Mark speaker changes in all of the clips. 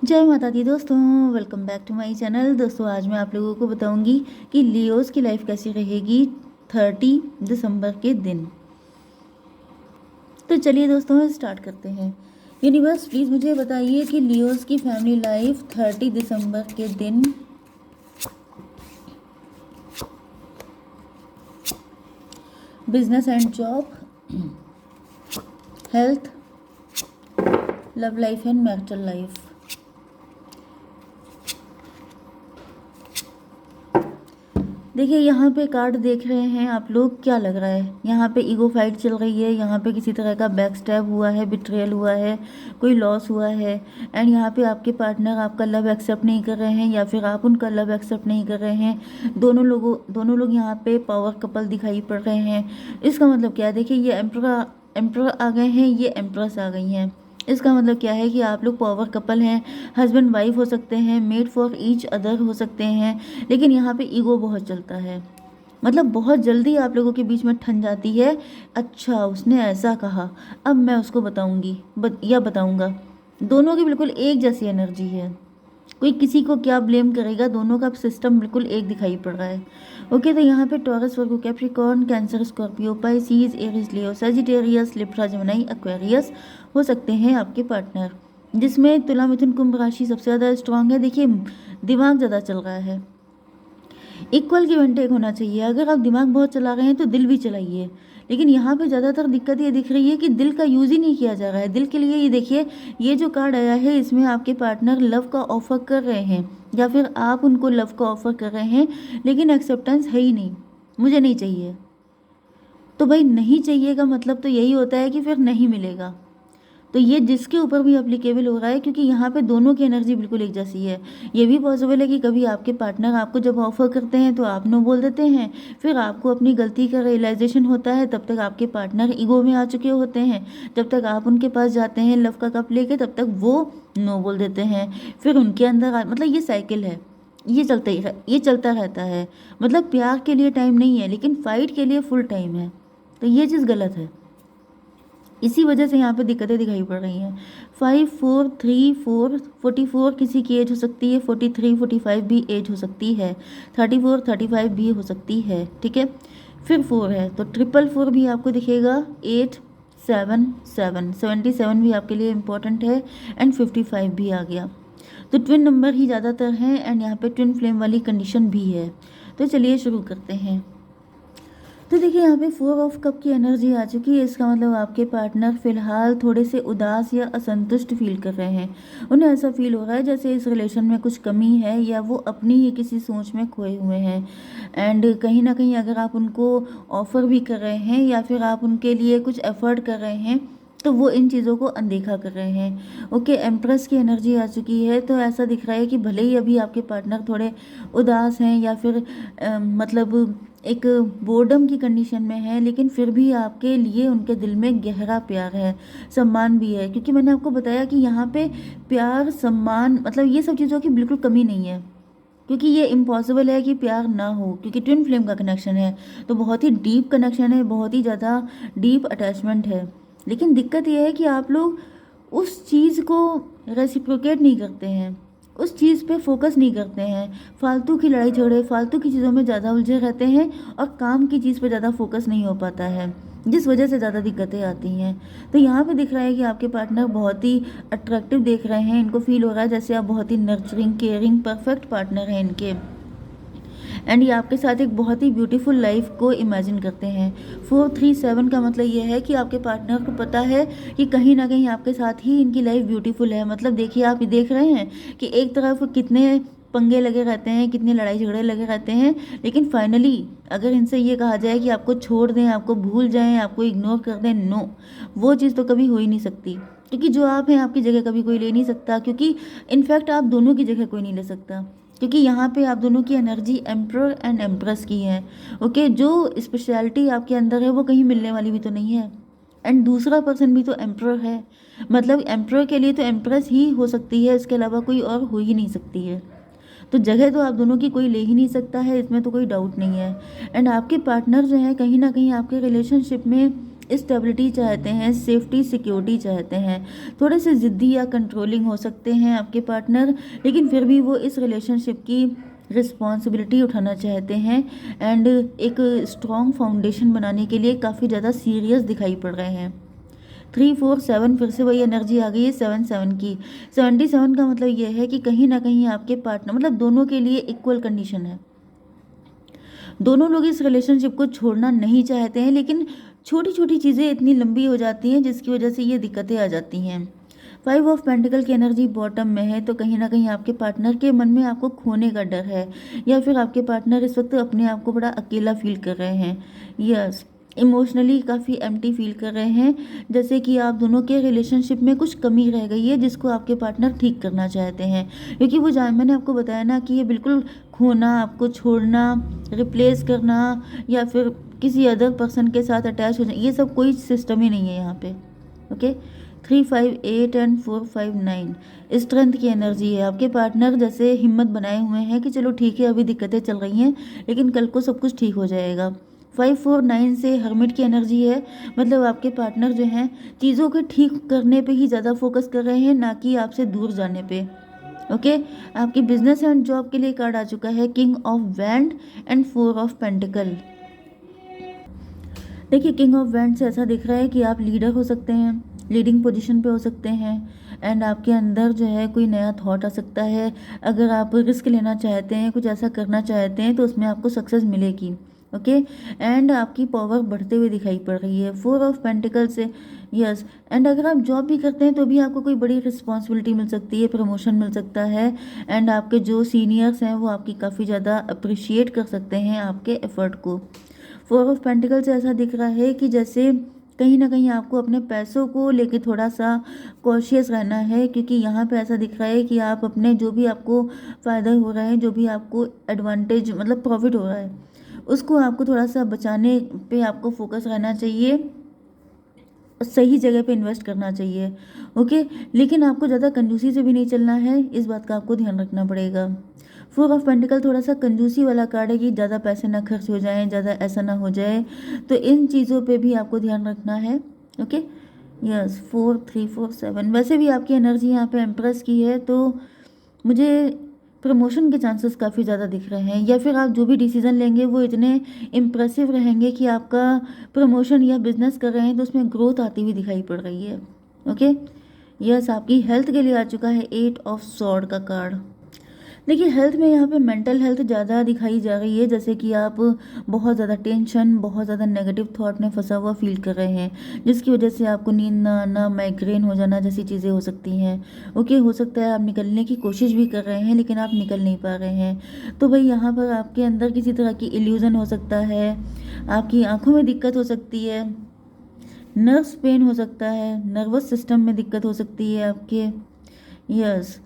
Speaker 1: जय माता दी दोस्तों, welcome back to my channel. दोस्तों आज मैं आप लोगों को बताऊंगी कि लियोस की लाइफ कैसी रहेगी 30 दिसंबर के दिन। तो चलिए दोस्तों स्टार्ट करते हैं। यूनिवर्स प्लीज़ मुझे बताइए कि लियोस की फैमिली लाइफ 30 दिसंबर के दिन business and job, health, love life and marital life. देखिए यहाँ पे कार्ड देख रहे हैं आप लोग, क्या लग रहा है? यहाँ पे ईगो फाइट चल रही है, यहाँ पे किसी तरह का बैक स्टैब हुआ है, बिट्रेयल हुआ है, कोई लॉस हुआ है। एंड यहाँ पे आपके पार्टनर आपका लव एक्सेप्ट नहीं कर रहे हैं या फिर आप उनका लव एक्सेप्ट नहीं कर रहे हैं। दोनों लोग यहाँ पे पावर कपल दिखाई पड़ रहे हैं। इसका मतलब क्या है? देखिए ये एम्प्रर आ गए हैं, ये एम्प्रेस आ गई हैं। इसका मतलब क्या है कि आप लोग पावर कपल हैं, हस्बैंड वाइफ हो सकते हैं, मेड फॉर ईच अदर हो सकते हैं। लेकिन यहाँ पे ईगो बहुत चलता है, मतलब बहुत जल्दी आप लोगों के बीच में ठन जाती है। अच्छा उसने ऐसा कहा, अब मैं उसको बताऊंगी या बताऊंगा। दोनों की बिल्कुल एक जैसी एनर्जी है, कोई किसी को क्या ब्लेम करेगा, दोनों का सिस्टम बिल्कुल एक दिखाई पड़ रहा है। ओके, तो यहाँ पे Taurus, Virgo, Capricorn, Cancer, Scorpio, Pisces, Aries, Leo, Sagittarius, Libra, Gemini, Aquarius हो सकते हैं आपके पार्टनर, जिसमें तुला, मिथुन, कुंभ राशि सबसे ज़्यादा स्ट्रांग है। देखिए दिमाग ज़्यादा चल रहा है, इक्वल गिव एंड टेक होना चाहिए। अगर आप दिमाग बहुत चला रहे हैं तो दिल भी चलाइए, लेकिन यहाँ पे ज़्यादातर दिक्कत ये दिख रही है कि दिल का यूज़ ही नहीं किया जा रहा है। दिल के लिए ये देखिए, ये जो कार्ड आया है इसमें आपके पार्टनर लव का ऑफर कर रहे हैं या फिर आप उनको लव का ऑफर कर रहे हैं, लेकिन एक्सेप्टेंस है ही नहीं, मुझे नहीं चाहिए। तो भाई नहीं चाहिए का मतलब तो यही होता है कि फिर नहीं मिलेगा। तो ये जिसके ऊपर भी अप्लीकेबल हो रहा है, क्योंकि यहाँ पे दोनों की एनर्जी बिल्कुल एक जैसी है। ये भी पॉसिबल है कि कभी आपके पार्टनर आपको जब ऑफर करते हैं तो आप नो बोल देते हैं, फिर आपको अपनी गलती का रियलाइजेशन होता है, तब तक आपके पार्टनर ईगो में आ चुके होते हैं। जब तक आप उनके पास जाते हैं लव का कप लेके, तब तक वो नो बोल देते हैं, फिर उनके अंदर मतलब ये साइकिल है, ये चलता रहता है। मतलब प्यार के लिए टाइम नहीं है, लेकिन फाइट के लिए फुल टाइम है। तो ये चीज़ गलत है, इसी वजह से यहाँ पे दिक्कतें दिखाई पड़ रही हैं। 5 4 3 4 44 किसी की एज हो सकती है, 43 45 भी एज हो सकती है, 34 35 भी हो सकती है। ठीक है, फिर 4 है तो 444 भी आपको दिखेगा, 8 7 7 77 भी आपके लिए इम्पोर्टेंट है, एंड 55 भी आ गया। तो ट्विन नंबर ही ज़्यादातर हैं, एंड यहाँ पे ट्विन फ्लेम वाली कंडीशन भी है। तो चलिए शुरू करते हैं। तो देखिए यहाँ पे 4 ऑफ कप की एनर्जी आ चुकी है। इसका मतलब आपके पार्टनर फिलहाल थोड़े से उदास या असंतुष्ट फील कर रहे हैं। उन्हें ऐसा फील हो रहा है जैसे इस रिलेशन में कुछ कमी है, या वो अपनी ही किसी सोच में खोए हुए हैं। एंड कहीं ना कहीं अगर आप उनको ऑफर भी कर रहे हैं या फिर आप उनके लिए कुछ एफर्ट कर रहे हैं, तो वो इन चीज़ों को अनदेखा कर रहे हैं। ओके, एम्प्रेस की एनर्जी आ चुकी है। तो ऐसा दिख रहा है कि भले ही अभी आपके पार्टनर थोड़े उदास हैं या फिर मतलब एक बोर्डम की कंडीशन में है, लेकिन फिर भी आपके लिए उनके दिल में गहरा प्यार है, सम्मान भी है। क्योंकि मैंने आपको बताया कि यहाँ पे प्यार, सम्मान, मतलब ये सब चीज़ों की बिल्कुल कमी नहीं है। क्योंकि ये इम्पॉसिबल है कि प्यार ना हो, क्योंकि ट्विन फ्लेम का कनेक्शन है, तो बहुत ही डीप कनेक्शन है, बहुत ही ज़्यादा डीप अटैचमेंट है। लेकिन दिक्कत यह है कि आप लोग उस चीज़ को रेसिप्रोकेट नहीं करते हैं, उस चीज़ पे फोकस नहीं करते हैं, फालतू की लड़ाई झगड़े, फालतू की चीज़ों में ज़्यादा उलझे रहते हैं, और काम की चीज़ पे ज़्यादा फोकस नहीं हो पाता है, जिस वजह से ज़्यादा दिक्कतें आती हैं। तो यहाँ पे दिख रहा है कि आपके पार्टनर बहुत ही अट्रैक्टिव देख रहे हैं, इनको फील हो रहा है जैसे आप बहुत ही नर्चरिंग, केयरिंग, परफेक्ट पार्टनर हैं इनके। एंड ये आपके साथ एक बहुत ही ब्यूटीफुल लाइफ को इमेजिन करते हैं। 437 का मतलब ये है कि आपके पार्टनर को पता है कि कहीं ना कहीं आपके साथ ही इनकी लाइफ ब्यूटीफुल है। मतलब देखिए, आप देख रहे हैं कि एक तरफ कितने पंगे लगे रहते हैं, कितने लड़ाई झगड़े लगे रहते हैं, लेकिन फाइनली अगर इनसे ये कहा जाए कि आपको छोड़ दें, आपको भूल जाएं, आपको इग्नोर कर दें, नो, वो चीज़ तो कभी हो ही नहीं सकती। क्योंकि जो आप हैं आपकी जगह कभी कोई ले नहीं सकता, क्योंकि इनफैक्ट आप दोनों की जगह कोई नहीं ले सकता, क्योंकि यहाँ पे आप दोनों की एनर्जी एम्प्रर एंड एम्प्रेस की है। ओके, जो स्पेशलिटी आपके अंदर है वो कहीं मिलने वाली भी तो नहीं है। एंड दूसरा पर्सन भी तो एम्प्रर है, मतलब एम्प्रर के लिए तो एम्प्रेस ही हो सकती है, इसके अलावा कोई और हो ही नहीं सकती है। तो जगह तो आप दोनों की कोई ले ही नहीं सकता है, इसमें तो कोई डाउट नहीं है। एंड आपके पार्टनर जो है कहीं ना कहीं आपके रिलेशनशिप में स्टेबिलिटी चाहते हैं, सेफ्टी सिक्योरिटी चाहते हैं। थोड़े से ज़िद्दी या कंट्रोलिंग हो सकते हैं आपके पार्टनर, लेकिन फिर भी वो इस रिलेशनशिप की रिस्पॉन्सिबिलिटी उठाना चाहते हैं एंड एक स्ट्रॉन्ग फाउंडेशन बनाने के लिए काफ़ी ज़्यादा सीरियस दिखाई पड़ रहे हैं। 3-4-7 फिर से वही एनर्जी आ गई है 7-7 की। 77 का मतलब ये है कि कहीं ना कहीं आपके पार्टनर मतलब दोनों के लिए इक्वल कंडीशन है। दोनों लोग इस रिलेशनशिप को छोड़ना नहीं चाहते हैं, लेकिन छोटी छोटी चीज़ें इतनी लंबी हो जाती हैं जिसकी वजह से ये दिक्कतें आ जाती हैं। 5 ऑफ पेंटिकल की एनर्जी बॉटम में है, तो कहीं ना कहीं आपके पार्टनर के मन में आपको खोने का डर है, या फिर आपके पार्टनर इस वक्त अपने आप को बड़ा अकेला फील कर रहे हैं। यस, इमोशनली काफ़ी एम्प्टी फील कर रहे हैं, जैसे कि आप दोनों के रिलेशनशिप में कुछ कमी रह गई है जिसको आपके पार्टनर ठीक करना चाहते हैं। क्योंकि वो मैंने आपको बताया ना कि ये बिल्कुल खोना, आपको छोड़ना, रिप्लेस करना या फिर किसी अदर पर्सन के साथ अटैच हो जाए, ये सब कोई सिस्टम ही नहीं है यहाँ पे। ओके, 3-5-8 एंड 4-5-9 स्ट्रेंथ की एनर्जी है। आपके पार्टनर जैसे हिम्मत बनाए हुए हैं कि चलो ठीक है, अभी दिक्कतें चल रही हैं लेकिन कल को सब कुछ ठीक हो जाएगा। 5-4-9 से हर्मिट की एनर्जी है, मतलब आपके पार्टनर जो हैं चीज़ों के ठीक करने पे ही ज़्यादा फोकस कर रहे हैं, ना कि आपसे दूर जाने पे। ओके, आपकी बिजनेस एंड जॉब के लिए कार्ड आ चुका है king of wand and 4 of pentacle. देखिए, किंग ऑफ वैंड से ऐसा दिख रहा है कि आप लीडर हो सकते हैं, लीडिंग पोजीशन पे हो सकते हैं एंड आपके अंदर जो है कोई नया थॉट आ सकता है। अगर आप रिस्क लेना चाहते हैं, कुछ ऐसा करना चाहते हैं, तो उसमें आपको सक्सेस मिलेगी। ओके, एंड आपकी पावर बढ़ते हुए दिखाई पड़ रही है 4 ऑफ पेंटिकल से। यस, एंड अगर आप जॉब भी करते हैं तो भी आपको कोई बड़ी रिस्पॉन्सिबिलिटी मिल सकती है, प्रमोशन मिल सकता है एंड आपके जो सीनियर्स हैं वो आपकी काफ़ी ज़्यादा अप्रिशिएट कर सकते हैं आपके एफर्ट को। 4 ऑफ पेंटिकल से ऐसा दिख रहा है कि जैसे कहीं ना कहीं आपको अपने पैसों को लेके थोड़ा सा कॉशियस रहना है, क्योंकि यहाँ पे ऐसा दिख रहा है कि आप अपने जो भी आपको फ़ायदा हो रहा है, जो भी आपको एडवांटेज मतलब प्रॉफिट हो रहा है, उसको आपको थोड़ा सा बचाने पे आपको फोकस रहना चाहिए, सही जगह पे इन्वेस्ट करना चाहिए। ओके, लेकिन आपको ज़्यादा कंजूसी से भी नहीं चलना है, इस बात का आपको ध्यान रखना पड़ेगा। 4 ऑफ पेंटिकल थोड़ा सा कंजूसी वाला कार्ड है कि ज़्यादा पैसे ना खर्च हो जाएं, ज़्यादा ऐसा ना हो जाए, तो इन चीज़ों पे भी आपको ध्यान रखना है। ओके, यस, 4-3-4-7 वैसे भी आपकी एनर्जी यहाँ पे एम्प्रेस की है, तो मुझे प्रमोशन के चांसेस काफ़ी ज़्यादा दिख रहे हैं, या फिर आप जो भी डिसीज़न लेंगे वो इतने इम्प्रेसिव रहेंगे कि आपका प्रमोशन या बिजनेस कर रहे हैं तो उसमें ग्रोथ आती हुई दिखाई पड़ रही है। ओके, यस, आपकी हेल्थ के लिए आ चुका है 8 ऑफ सॉर्ड का कार्ड। देखिए, हेल्थ में यहाँ पे मेंटल हेल्थ ज़्यादा दिखाई जा रही है, जैसे कि आप बहुत ज़्यादा टेंशन, बहुत ज़्यादा नेगेटिव थॉट में फंसा हुआ फील कर रहे हैं, जिसकी वजह से आपको नींद ना आना, माइग्रेन हो जाना जैसी चीज़ें हो सकती हैं। ओके, हो सकता है आप निकलने की कोशिश भी कर रहे हैं लेकिन आप निकल नहीं पा रहे हैं, तो भाई यहाँ पर आपके अंदर किसी तरह की इल्यूज़न हो सकता है, आपकी आँखों में दिक्कत हो सकती है, नर्व्स पेन हो सकता है, नर्वस सिस्टम में दिक्कत हो सकती है आपके। यस,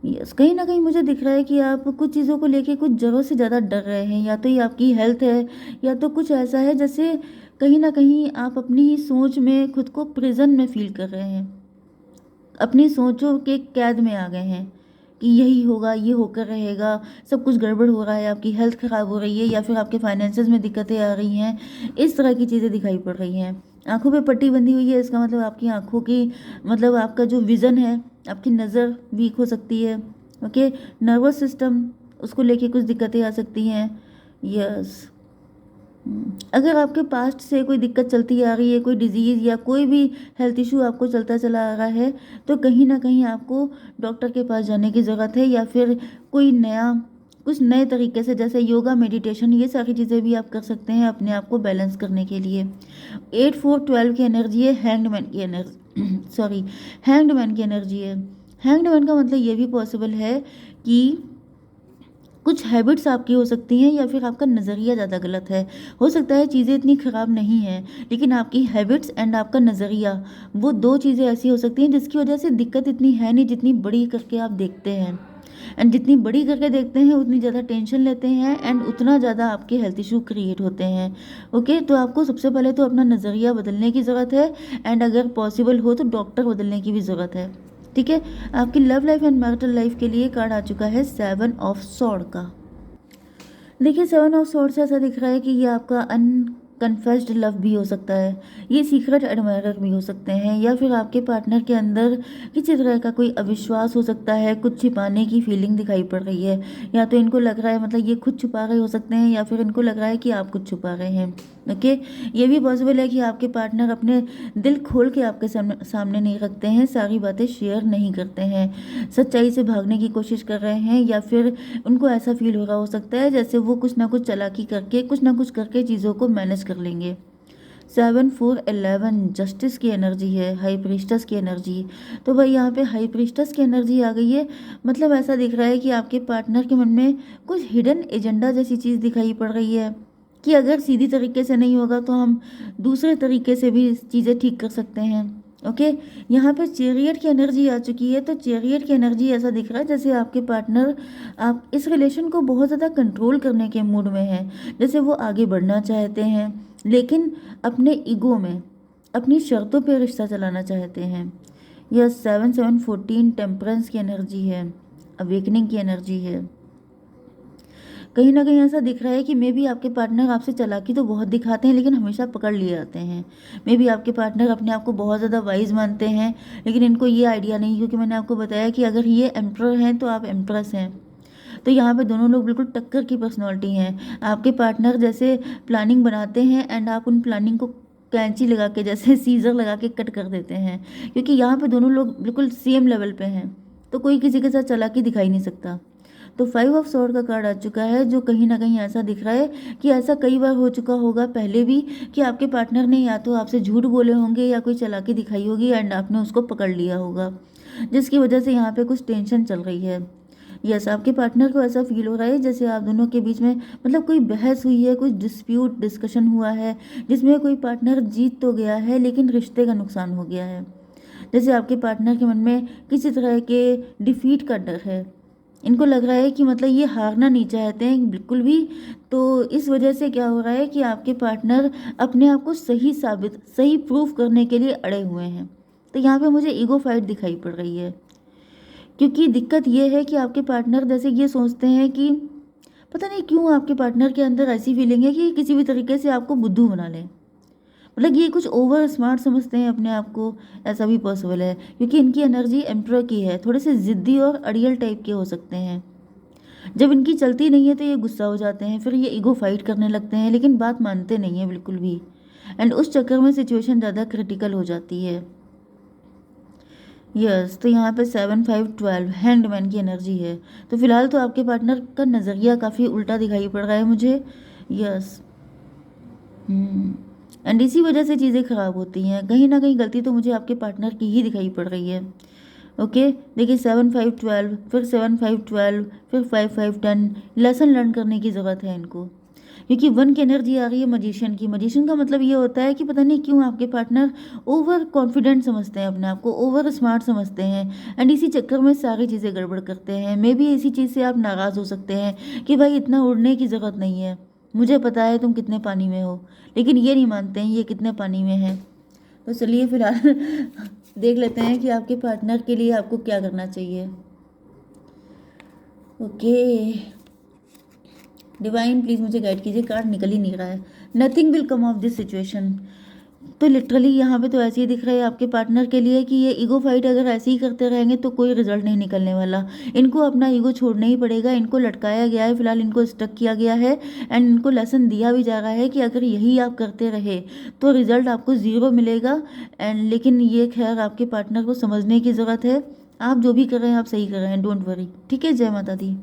Speaker 1: यस, कहीं ना कहीं मुझे दिख रहा है कि आप कुछ चीज़ों को लेके कुछ जगहों से ज़्यादा डर रहे हैं, या तो ये आपकी हेल्थ है या तो कुछ ऐसा है जैसे कहीं ना कहीं आप अपनी ही सोच में खुद को प्रिजन में फील कर रहे हैं, अपनी सोचों के कैद में आ गए हैं कि यही होगा, ये होकर रहेगा, सब कुछ गड़बड़ हो रहा है, आपकी हेल्थ ख़राब हो रही है या फिर आपके फाइनेंसेस में दिक्कतें आ रही हैं, इस तरह की चीज़ें दिखाई पड़ रही हैं। आंखों पे पट्टी बंधी हुई है, इसका मतलब आपकी आंखों की मतलब आपका जो विज़न है, आपकी नज़र वीक हो सकती है। ओके, नर्वस सिस्टम, उसको लेके कुछ दिक्कतें आ सकती हैं। यस, अगर आपके पास्ट से कोई दिक्कत चलती आ रही है, कोई डिजीज़ या कोई भी हेल्थ इशू आपको चलता चला आ रहा है, तो कहीं ना कहीं आपको डॉक्टर के पास जाने की ज़रूरत है, या फिर कोई नया कुछ नए तरीके से जैसे योगा, मेडिटेशन, ये सारी चीज़ें भी आप कर सकते हैं अपने आप को बैलेंस करने के लिए। 8-4-12 की एनर्जी है, हैंगमैन की एनर्जी सॉरी हैंगमैन की एनर्जी है। हैंगमैन का मतलब ये भी पॉसिबल है कि कुछ हैबिट्स आपकी हो सकती हैं, या फिर आपका नज़रिया ज़्यादा गलत है। हो सकता है चीज़ें इतनी ख़राब नहीं हैं, लेकिन आपकी हैबिट्स एंड आपका नज़रिया, वो दो चीज़ें ऐसी हो सकती हैं जिसकी वजह से दिक्कत इतनी है नहीं जितनी बड़ी करके आप देखते हैं, एंड जितनी बड़ी करके देखते हैं उतनी ज़्यादा टेंशन लेते हैं एंड उतना ज़्यादा आपके हेल्थ इशू क्रिएट होते हैं। ओके, तो आपको सबसे पहले तो अपना नज़रिया बदलने की ज़रूरत है, एंड अगर पॉसिबल हो तो डॉक्टर बदलने की भी ज़रूरत है। ठीक है, आपकी love life and marital life के लिए कार्ड आ चुका है 7 ऑफ सॉर्ड का। देखिए, 7 ऑफ सॉर्ड से ऐसा दिख रहा है कि ये आपका कन्फेस्ड लव भी हो सकता है, ये सीक्रेट एडमायरर भी हो सकते हैं, या फिर आपके पार्टनर के अंदर किसी तरह का कोई अविश्वास हो सकता है, कुछ छिपाने की फीलिंग दिखाई पड़ रही है। या तो इनको लग रहा है, मतलब ये खुद छुपा रहे हो सकते हैं, या फिर इनको लग रहा है कि आप कुछ छुपा रहे हैं। ओके, ये भी पॉसिबल है कि आपके पार्टनर अपने दिल खोल के आपके सामने नहीं रखते हैं, सारी बातें शेयर नहीं करते हैं, सच्चाई से भागने की कोशिश कर रहे हैं, या फिर उनको ऐसा फील हो रहा हो सकता है जैसे वो कुछ ना कुछ चालाकी करके, कुछ ना कुछ करके चीज़ों को मैनेज कर लेंगे। 7 4 11 जस्टिस की एनर्जी है, हाई प्रीस्टस की एनर्जी। तो भाई यहाँ पे हाई प्रीस्टस की एनर्जी आ गई है, मतलब ऐसा दिख रहा है कि आपके पार्टनर के मन में कुछ हिडन एजेंडा जैसी चीज़ दिखाई पड़ रही है, कि अगर सीधी तरीके से नहीं होगा तो हम दूसरे तरीके से भी चीज़ें ठीक कर सकते हैं। ओके, यहाँ पे चैरियट की एनर्जी आ चुकी है। तो चैरियट की एनर्जी ऐसा दिख रहा है जैसे आपके पार्टनर आप इस रिलेशन को बहुत ज़्यादा कंट्रोल करने के मूड में है, जैसे वो आगे बढ़ना चाहते हैं लेकिन अपने ईगो में, अपनी शर्तों पे रिश्ता चलाना चाहते हैं। यह 7 7 14 टेम्परेंस की एनर्जी है, अवेकनिंग की एनर्जी है। कहीं ना कहीं ऐसा दिख रहा है कि मे बी आपके पार्टनर आपसे चालाकी तो बहुत दिखाते हैं लेकिन हमेशा पकड़ लिए जाते हैं। मे बी आपके पार्टनर अपने आप को बहुत ज़्यादा वाइज मानते हैं, लेकिन इनको ये आइडिया नहीं, क्योंकि मैंने आपको बताया कि अगर ये एम्प्रर हैं तो आप एम्प्रेस हैं। तो यहाँ पे दोनों लोग बिल्कुल टक्कर की पर्सनैलिटी हैं। आपके पार्टनर जैसे प्लानिंग बनाते हैं एंड आप उन प्लानिंग को कैंची लगा के, जैसे सीजर लगा के कट कर देते हैं, क्योंकि यहाँ पे दोनों लोग बिल्कुल सेम लेवल पे हैं, तो कोई किसी के साथ चालाकी दिखाई नहीं सकता। तो 5 ऑफ स्वॉर्ड का कार्ड आ चुका है, जो कहीं ना कहीं ऐसा दिख रहा है कि ऐसा कई बार हो चुका होगा पहले भी, कि आपके पार्टनर ने या तो आपसे झूठ बोले होंगे या कोई चालाकी दिखाई होगी एंड आपने उसको पकड़ लिया होगा, जिसकी वजह से यहाँ पे कुछ टेंशन चल रही है। यस, आपके पार्टनर को ऐसा फील हो रहा है जैसे आप दोनों के बीच में मतलब कोई बहस हुई है, कुछ डिस्प्यूट डिस्कशन हुआ है, जिसमें कोई पार्टनर जीत तो गया है लेकिन रिश्ते का नुकसान हो गया है। जैसे आपके पार्टनर के मन में किसी तरह के डिफीट का डर है, इनको लग रहा है कि मतलब ये हारना नहीं चाहते हैं बिल्कुल भी। तो इस वजह से क्या हो रहा है कि आपके पार्टनर अपने आप को सही प्रूफ करने के लिए अड़े हुए हैं। तो यहाँ पे मुझे ईगो फाइट दिखाई पड़ रही है, क्योंकि दिक्कत ये है कि आपके पार्टनर जैसे ये सोचते हैं कि पता नहीं क्यों आपके पार्टनर के अंदर ऐसी फीलिंग है कि किसी भी तरीके से आपको बुद्धू बना लें, मतलब ये कुछ ओवर स्मार्ट समझते हैं अपने आप को। ऐसा भी पॉसिबल है क्योंकि इनकी एनर्जी एम्प्रो की है, थोड़े से ज़िद्दी और अड़ियल टाइप के हो सकते हैं। जब इनकी चलती नहीं है तो ये गुस्सा हो जाते हैं, फिर ये ईगो फाइट करने लगते हैं लेकिन बात मानते नहीं हैं बिल्कुल भी, एंड उस चक्कर में सिचुएशन ज़्यादा क्रिटिकल हो जाती है। यस, तो यहाँ पे 7 5 12 हैंडमैन की एनर्जी है। तो फिलहाल तो आपके पार्टनर का नज़रिया काफ़ी उल्टा दिखाई पड़ रहा है मुझे। यस, एंड इसी वजह से चीज़ें ख़राब होती हैं, कहीं ना कहीं गलती तो मुझे आपके पार्टनर की ही दिखाई पड़ रही है। ओके, देखिए 7 5 12, फिर 7 5 12, फिर 5 5 10। लेसन लर्न करने की ज़रूरत है इनको, क्योंकि 1 की एनर्जी आ रही है मजिशियन की। मजिशियन का मतलब ये होता है कि पता नहीं क्यों आपके पार्टनर ओवर कॉन्फिडेंट समझते हैं अपने आप को, ओवर स्मार्ट समझते हैं, एंड इसी चक्कर में सारी चीज़ें गड़बड़ करते हैं। मे बी इसी चीज़ से आप नाराज़ हो सकते हैं कि भाई इतना उड़ने की ज़रूरत नहीं है, मुझे पता है तुम कितने पानी में हो, लेकिन ये नहीं मानते हैं ये कितने पानी में है। तो चलिए फिलहाल देख लेते हैं कि आपके पार्टनर के लिए आपको क्या करना चाहिए। ओके, डिवाइन प्लीज़ मुझे गाइड कीजिए, कार्ड निकल ही नहीं रहा है। Nothing will come of this situation. तो लिटरली यहाँ पे तो ऐसे ही दिख रहा है आपके पार्टनर के लिए कि ये ईगो फाइट अगर ऐसे ही करते रहेंगे तो कोई रिजल्ट नहीं निकलने वाला। इनको अपना ईगो छोड़ना ही पड़ेगा, इनको लटकाया गया है, फिलहाल इनको स्टक किया गया है, एंड इनको लेसन दिया भी जा रहा है कि अगर यही आप करते रहे तो रिजल्ट आपको ज़ीरो मिलेगा। एंड लेकिन ये खैर आपके पार्टनर को समझने की ज़रूरत है, आप जो भी कर रहे हैं आप सही कर रहे हैं, डोंट वरी। ठीक है, जय माता दी।